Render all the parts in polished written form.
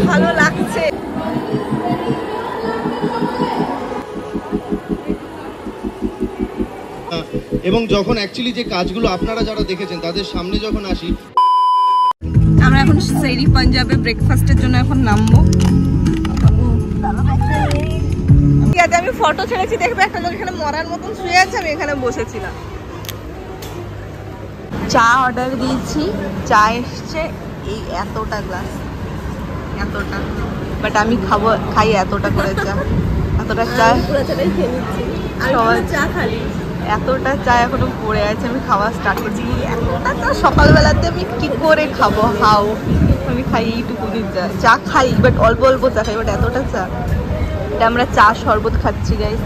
ভালো লাগছে। এবং যখন অ্যাকচুয়ালি যে কাজগুলো আপনারা যারা দেখেছেন তাদের সামনে যখন আসি, আমরা এখন সেরি পাঞ্জাবে ব্রেকফাস্টের জন্য এখন নামবো। ঠিক আছে, আমি ফটো ছেড়েছি, দেখবে একটা লোক এখানে মরার মতন শুয়ে আছে, আমি এখানে বসেছিলাম। চা অর্ডার দিয়েছি, চা এসছে এই এতটা গ্লাস, এতটা, বাট আমি খাই এতটা করে চা, এতটা চা চা খালি, এতটা চা এখনো পড়ে আছে, আমি খাওয়া স্টার্ট করছি। এতটা চা সকালবেলাতে আমি কি করে খাবো? হাও আমি খাই এইটুকু চা খাই, বাট অল্প অল্প চা খাই, বাট এতটা চা। এটা আমরা চা শরবত খাচ্ছি গাইস।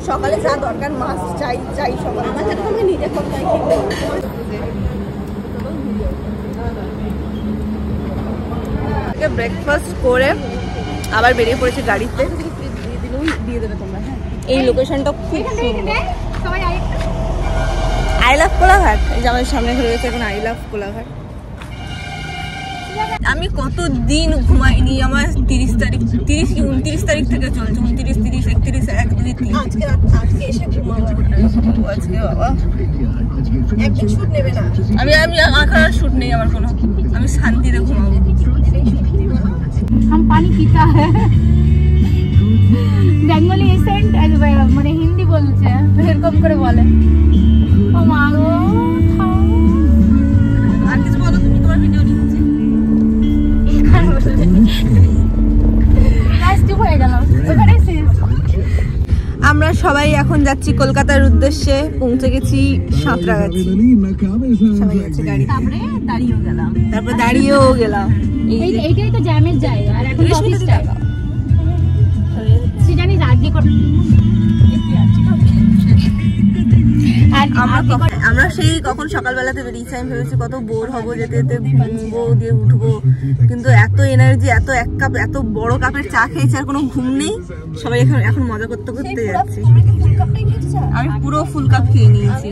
সকালে চা দরকার, মাছ চাই চাই সকালে। আমার সাথে আমি নিজে করতে ব্রেকফাস্ট করে আবার বেরিয়ে পড়েছি গাড়িতে। দিয়ে দেবে তোমরা। এই লোকেশনটা খুব সুন্দর, আই লাভ কোলাঘাট। এই যে আমাদের সামনে রয়েছে এখন আই লাভ কোলাঘাট। আমি কতদিন ঘুমাইনি, আমার 30 তারিখ 30 কি 29 তারিখ থেকে চলছে, 29 30 31 1 2 3 আজকে এসে ঘুমাবো। আজকে বাবা একদিন শুট নেবে না, আমি এখন আর শুট নেই আমার কোনো, আমি শান্তিতে ঘুমাবো। हम पानी पीता है বেঙ্গলি এসেন্ট, মানে হিন্দি বলছে এরকম করে বলে। ও মা গো, আর কিছু বলো, তুমি তোমার ভিডিও নিচ্ছি। হয়ে গেল ওখানে শেষ। আমরা সবাই এখন যাচ্ছি কলকাতার উদ্দেশ্যে, পৌঁছে গেছি সাঁতরাগাছি। সবাই যাচ্ছে গাড়ি, তারপরে দাঁড়িয়েও গেলাম। এইটাই তো জ্যামের জায়গা, আর এখন অফিস টাইম জানি রাজি করে। আমরা সেই কখন সকালবেলাতে বেরিয়েছি, আমি ভেবেছি কত বোর হবো, যেতে যেতে ঘুমবো, দিয়ে উঠবো, কিন্তু এত এনার্জি, এক কাপ, এত বড় কাপের চা খেয়েছি, আর কোনো ঘুম নেই। সবাই এখন মজা করতে করতে যাচ্ছি। আমি পুরো ফুল কাপ খেয়ে নিয়েছি।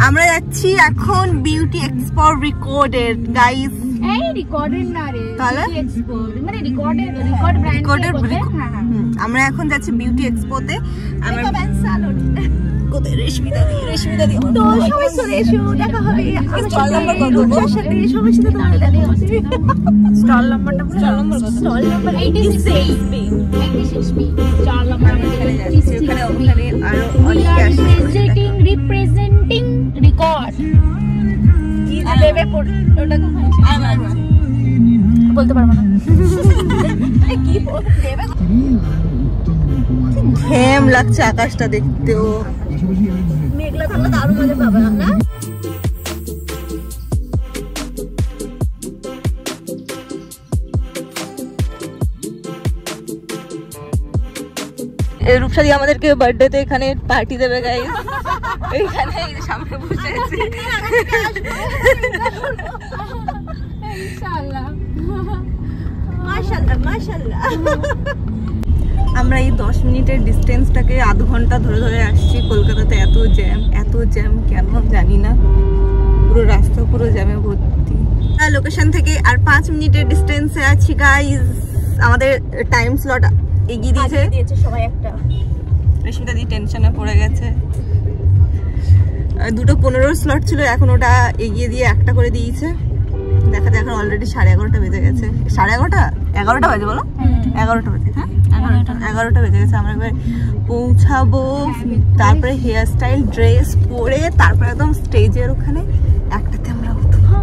আমরা যাচ্ছি এখন বিউটি এক্সপো রেকর্ডেড গাইস। এই রেকর্ডেড না রে, তাহলে মানে রেকর্ড ব্র্যান্ড। আমরা এখন যাচ্ছি বিউটি এক্সপোতে। আমরা কোথায় রেশমিদা দি তো সবাই চলে এসো, দেখা হবে। স্টল নাম্বার কত? সাথে সবার সাথে তোমার দেখা হবে। স্টল নাম্বারটা কত? Stall number 86 B. Stall number এখানে যাচ্ছি, ওখানে আরো অনেক আসছে। রিপ্রেজেন্টিং রেকর্ড কি দেবে ওটা বলতে পারবো না। কি দেবে? ঘেম লাগছে আকাশটা দেখতেও, মেঘলা থাকলে তো আরো মজা পাবে না। রূপসাদি আমাদেরকে বার্থডেতে এখানে পার্টি দেবে গাইস। এইখানে সামনে বসে আছি। ইনশাআল্লাহ, মাশাআল্লাহ মাশাআল্লাহ। আমরা এই 10 মিনিটের ডিস্টেন্সটাকে আধ ঘন্টা ধরে ধরে আসছি। কলকাতাতে এত জ্যাম কেন জানি না, পুরো রাস্তা পুরো জ্যামে ভর্তি। লোকেশন থেকে আর 5 মিনিটের ডিস্টেন্সে আছি গাইস। আমাদের টাইম স্লট এগিয়ে দিয়েছে সবাই। একটা রেশমিতা দি টেনশনে পড়ে গেছে। 2:15 স্লট ছিল, এখন ওটা এগিয়ে দিয়ে 1টা করে দিয়েছে। দেখা যায় এখন অলরেডি 11:30 বেজে গেছে। 11:30 বাজে বলো? 11টা বাজে। হ্যাঁ 11টা বেজে গেছে। আমরা এবার পৌঁছাবো, তারপরে হেয়ার স্টাইল ড্রেস পরে তারপরে একদম স্টেজের ওখানে 1টাতে আমরা উঠবো।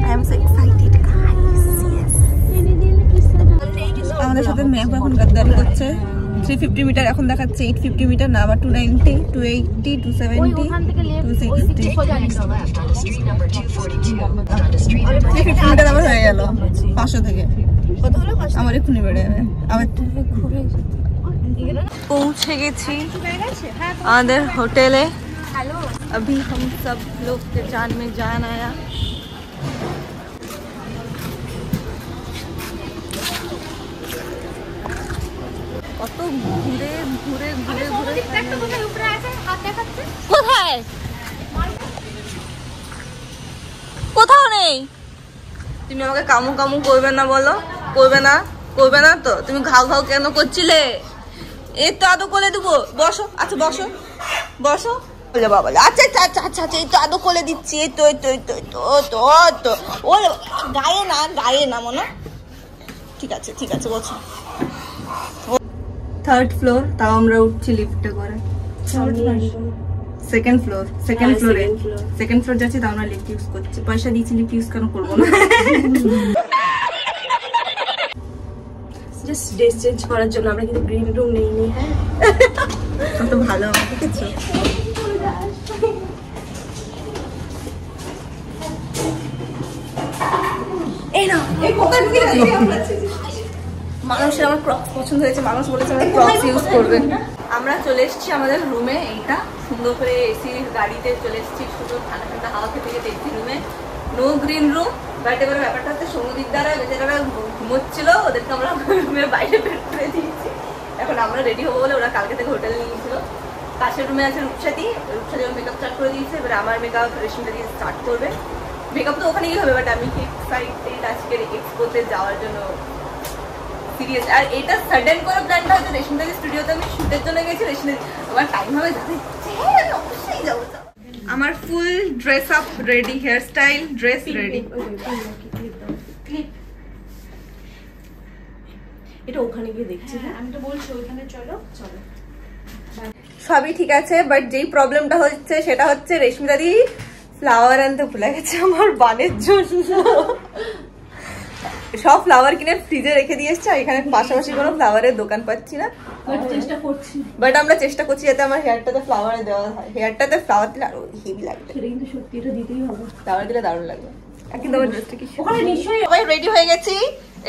I am so excited guys. Yes, আমাদের সাথে ম্যাপ এখন গাদ্দারি করছে। 350 মিটার এখন দেখাচ্ছে, 850 মিটার না, আবার 290, 280, 270, 260। 350 মিটার আবার হয়ে গেল 500 থেকে। কত হলো? আমার এক্ষুনি বেড়ে যাবে আবার। পৌঁছে গেছি আমাদের হোটেলে। अभी हम सब लोग के जान में जान आया। কত ঘুরে ঘুরে ঘুরে ঘুরে উপরে আছে, হাত দেখাচ্ছে। কোথায়? কোথাও নেই। তুমি আমাকে কামু কামু করবে না বলো? করবে না? করবে না তো? তুমি ঘাউ ঘাউ কেন করছিলে? এই তো আদৌ কোলে দেবো। বসো। আচ্ছা বসো বসো। বাবা আচ্ছা আচ্ছা আচ্ছা আচ্ছা আচ্ছা এই তো আদৌ কোলে দিচ্ছি। এই তো এই তো এই তো এই তো তো তো ও গায়ে না মনে। ঠিক আছে ঠিক আছে বসো। 3rd ফ্লোর, তাও আমরা উঠছি লিফটে করে। সেকেন্ড ফ্লোর যাচ্ছি, তাও আমরা লিফট ইউজ করছি। পয়সা দিয়েছি, লিফট ইউজ কেন করবো না? জাস্ট ড্রেস চেঞ্জ করার জন্য। আমরা কিন্তু গ্রিন রুম নেইনি। হ্যাঁ কত ভালো আমাকে কিছু। এই না এই কোথায় ঢুকে যাচ্ছি আমরা। মানুষের আমার ক্রক্স পছন্দ হয়েছে, মানুষ বলেছে আমরা ক্রক্স ইউজ করবে। আমরা চলে এসেছি আমাদের রুমে। এইটা সুন্দর করে এসি গাড়িতে চলে এসেছি, সুন্দর ঠান্ডা ঠান্ডা হাওয়া খেতে খেতে এসি রুমে। নো গ্রিন রুম, বাট এবার ব্যাপারটা হচ্ছে সমুদ্রের দ্বারা বেচারা ঘুমোচ্ছিল, ওদেরকে আমরা রুমের বাইরে বের করে দিয়েছি। এখন আমরা রেডি হবো বলে ওরা কালকে থেকে হোটেল নিয়ে গিয়েছিল। পাশের রুমে আছে রূপসাদি মেকআপ স্টার্ট করে দিয়েছে। এবার আমার মেকআপ রেশমিটা দিয়ে স্টার্ট করবে। মেকআপ তো ওখানেই হবে, বাট আমি ঠিক এক্সাইটেড আজকের এক্সপোতে যাওয়ার জন্য, সিরিয়াস। আর এটা সাডেন করে প্ল্যানটা হচ্ছে রেশমিদাদি স্টুডিওতে আমি শুটের জন্য গেছি। রেশমিদাদি আমার টাইম হবে যাবে, আমি অবশ্যই যাবো। আমার full dress up ready, hair style dress ready. এটা ওখানে গিয়ে দেখছি। আমি তো বলছি ওইখানে চলো চলো। সবই ঠিক আছে, বাট যেই প্রবলেমটা হচ্ছে সেটা হচ্ছে রেশমিদাদি ফ্লাওয়ার আনতে ভুলে গেছে আমার বানের জন্য। সব ফ্লাওয়ার কিনে ফ্রিজে রেখে দিয়ে এসছে। এখানে পাশাপাশি কোনো ফ্লাওয়ারের দোকান পাচ্ছি না, চেষ্টা করছি। বাট আমরা চেষ্টা করছি যাতে আমার হেয়ারটাতে ফ্লাওয়ারে দেওয়া হয়। হেয়ারটাতে ফ্লাওয়ার দিলে আরো হেভি লাগবে। সেটা কিন্তু সত্যি, এটা দিতেই হবে। ফ্লাওয়ার দিলে দারুণ লাগবে। কিন্তু আমার ড্রেসটা কি ওখানে নিশ্চয়ই সবাই রেডি হয়ে গেছি।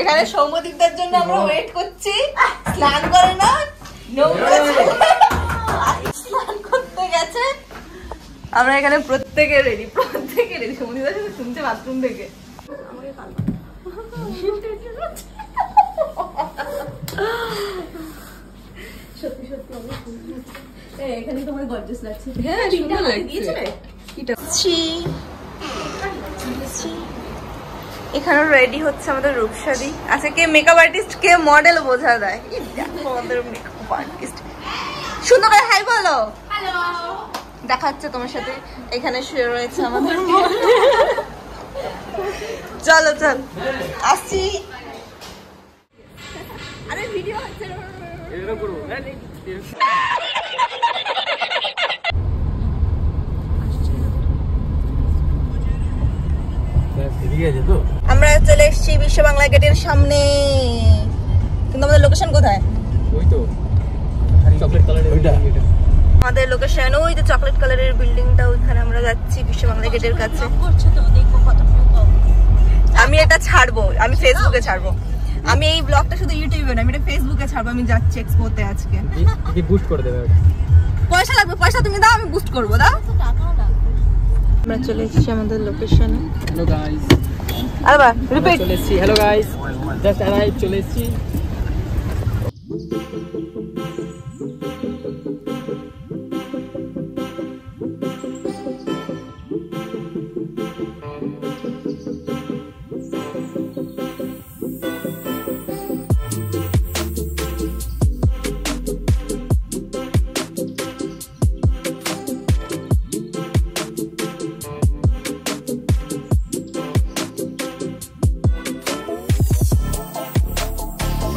এখানে সৌম্যদীপদার জন্য আমরা ওয়েট করছি। স্নান করে না, স্নান করতে গেছে। আমরা এখানে প্রত্যেকে রেডি। সৌম্যদীপদার সাথে শুনছে বাথরুম থেকে। সত্যি সত্যি এখানে তোমার গর্জিয়াস লাগছে। হ্যাঁ সুন্দর লাগছে। এখানে রেডি হচ্ছে আমাদের রূপসাদি। আচ্ছা কে মেকআপ আর্টিস্ট, কে মডেল বোঝা দেয়। আমাদের মেকআপ আর্টিস্ট সুন্দর করে হাই বলো। হ্যালো, দেখা হচ্ছে তোমার সাথে। এখানে শুয়ে রয়েছে আমাদের। চলো চল আসছি। আরে ভিডিও হচ্ছে আমরা চলে এসেছি বিশ্ব বাংলা গেটের সামনে। কিন্তু আমাদের লোকেশন কোথায়? ওই তো চকলেট কালারের ওইটা। আমাদের লোকেশন ওই যে চকলেট কালারের বিল্ডিংটা, ওইখানে আমরা যাচ্ছি বিশ্ব বাংলা গেটের কাছে। আমি এটা ছাড়বো, আমি ফেসবুকে ছাড়বো। আমি এই ব্লগটা শুধু ইউটিউবে না, আমি এটা ফেসবুকে ছাড়বো। আমি যাচ্ছি এক্সপোতে আজকে। কি বুস্ট করে দেবে ওটা? পয়সা লাগবে, পয়সা তুমি দাও, আমি বুস্ট করবো। দাও। আমরা চলে এসেছি আমাদের লোকেশনে। হ্যালো গাইস, আবার রিপিট। চলে এসেছি। হ্যালো গাইস, জাস্ট অ্যারাইভ, চলে এসেছি।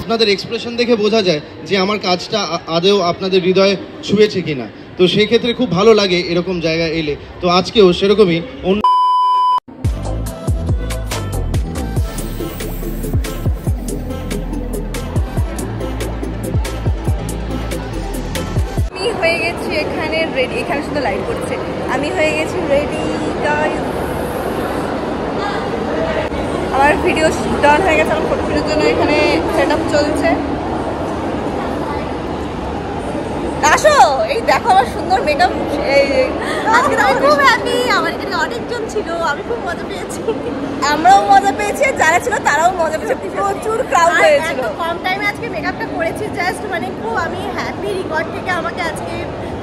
আপনাদের এক্সপ্রেশন দেখে বোঝা যায় যে আমার কাজটা আদৌ আপনাদের হৃদয়ে ছুঁয়েছে কিনা। তো সেই ক্ষেত্রে খুব ভালো লাগে এরকম জায়গায় এলে। তো আজকেও সেরকমই অন্য আমি হয়ে গেছি এখানে রেডি। এখানে শুধু লাইট করছে। আমি হয়ে গেছি রেডি গাইস। আমার ভিডিও ডান হয়ে গেছে। আমার ফটো ভিডিওর জন্য এখানে সেট আপ চলছে। আসো, এই দেখো আমার সুন্দর মেকআপ। আজকে আমি খুব হ্যাপি। আমার এখানে অনেকজন ছিল, আমি খুব মজা পেয়েছি। আমরাও মজা পেয়েছি, যারা ছিল তারাও মজা পেয়েছে। প্রচুর ক্রাউড হয়েছিল। কম টাইমে আজকে মেকআপটা করেছি, জাস্ট মানে খুব আমি হ্যাপি। রেকর্ড থেকে আমাকে আজকে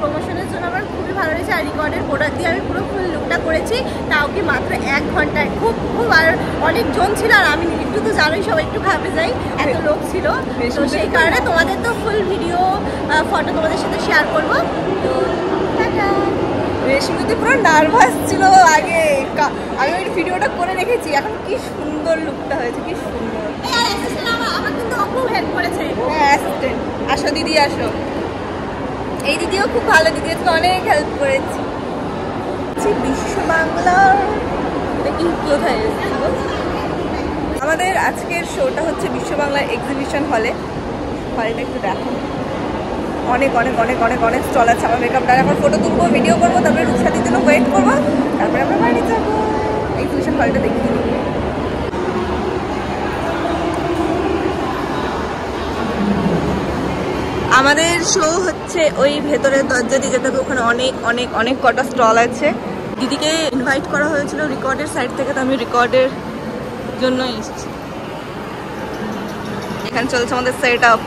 প্রমোশনের জন্য আমার খুবই ভালো লেগেছে। আর রিকর্ডের প্রোডাক্ট দিয়ে আমি পুরো ফুল লুকটা করেছি, তাও কি মাত্র 1 ঘন্টায়। খুব খুব আর অনেক জন ছিল, আর আমি একটু তো জানোই সবাই একটু ঘামে যাই, এত লোক ছিল। তো সেই কারণে তোমাদের তো ফুল ভিডিও ফটো তোমাদের সাথে শেয়ার করবো। তো টাটা। রেশমিতে পুরো নার্ভাস ছিল আগে, আমি ওই ভিডিওটা করে রেখেছি। এখন কি সুন্দর লুকটা হয়েছে, কি সুন্দর। আমার কিন্তু খুব হেল্প করেছে। হ্যাঁ অ্যাসিস্ট্যান্ট, আসো দিদি আসো। এই দিদিও খুব ভালো, দিদি আজকে অনেক হেল্প করেছি। বিশ্ব বাংলার কি কোথায় এসেছিল? আমাদের আজকের শোটা হচ্ছে বিশ্ব বাংলার এক্সিবিশন হলে। হলটা একটু দেখো, অনেক অনেক অনেক অনেক অনেক স্টল আছে। আমার মেকআপটা এখন ফটো তুলবো, ভিডিও করবো, তারপরে রূপসাদির জন্য ওয়েট করবো, তারপরে আমরা বাড়ি যাবো। এক্সিবিশন হলটা দেখি। আমাদের শো হচ্ছে ওই ভেতরের দরজা দিয়ে যেতে, ওখানে অনেক অনেক অনেক কটা স্টল আছে। দিদিকে ইনভাইট করা হয়েছিল রিকর্ডের সাইড থেকে, তো আমি রিকর্ডের জন্য এসেছি। এখানে চলছে আমাদের সেট আপ।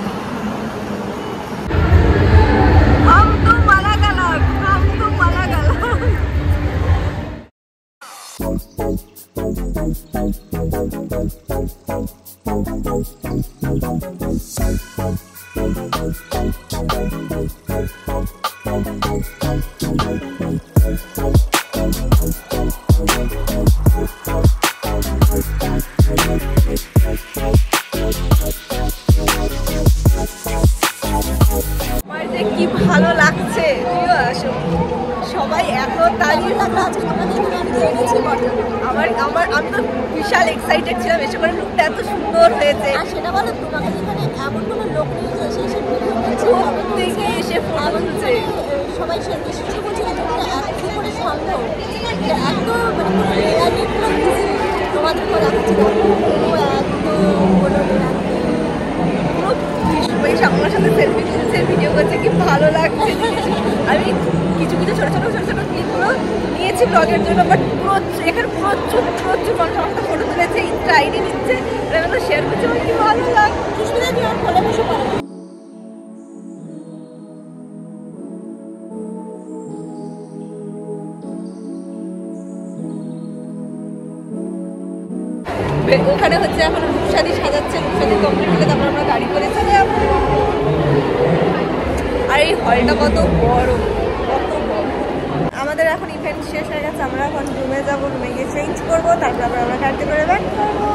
কি ভালো লাগছে, তুইও আসো। সবাই এত তালি আমার আমার আমি তো বিশাল এক্সাইটেড ছিলাম, এসে করে লুকটা এত সুন্দর হয়েছে। আর সেটা বলো, তোমাকে যেখানে এমন কোনো লোক নেই যে এসে থেকে এসে ফটো তুলছে। সবাই সে এসে বলছে লোকটা এত করে সম্ভব, এত মানে তোমাদের করে রাখছি আমার সাথে সেলফি তুলছে, ভিডিও করছে, কি ভালো লাগছে। আমি কিছু কিছু ছোটো ছোটো ছোটো ছোটো ক্লিপগুলো নিয়েছি ব্লগের জন্য, বাট পুরো এখানে প্রচুর প্রচুর মানুষ আমার সাথে ফটো তুলেছে, ইনস্টা আইডি নিচ্ছে, এগুলো শেয়ার করছে। আমার কি ভালো লাগছে। সুস্মিতা তুমি আর ফলে বসে পড়ো। ওখানে হচ্ছে এখন রূপসাদি সাজাচ্ছে, রূপসাদি কমপ্লিট হলে তারপর আমরা গাড়ি করে চলে যাবো। আর এই হলটা কত বড়, কত বড়। আমাদের এখন ইভেন্ট শেষ হয়ে গেছে, আমরা এখন রুমে যাবো, রুমে গিয়ে চেঞ্জ করবো, তারপর আমরা গাড়িতে করে ব্যাক করবো।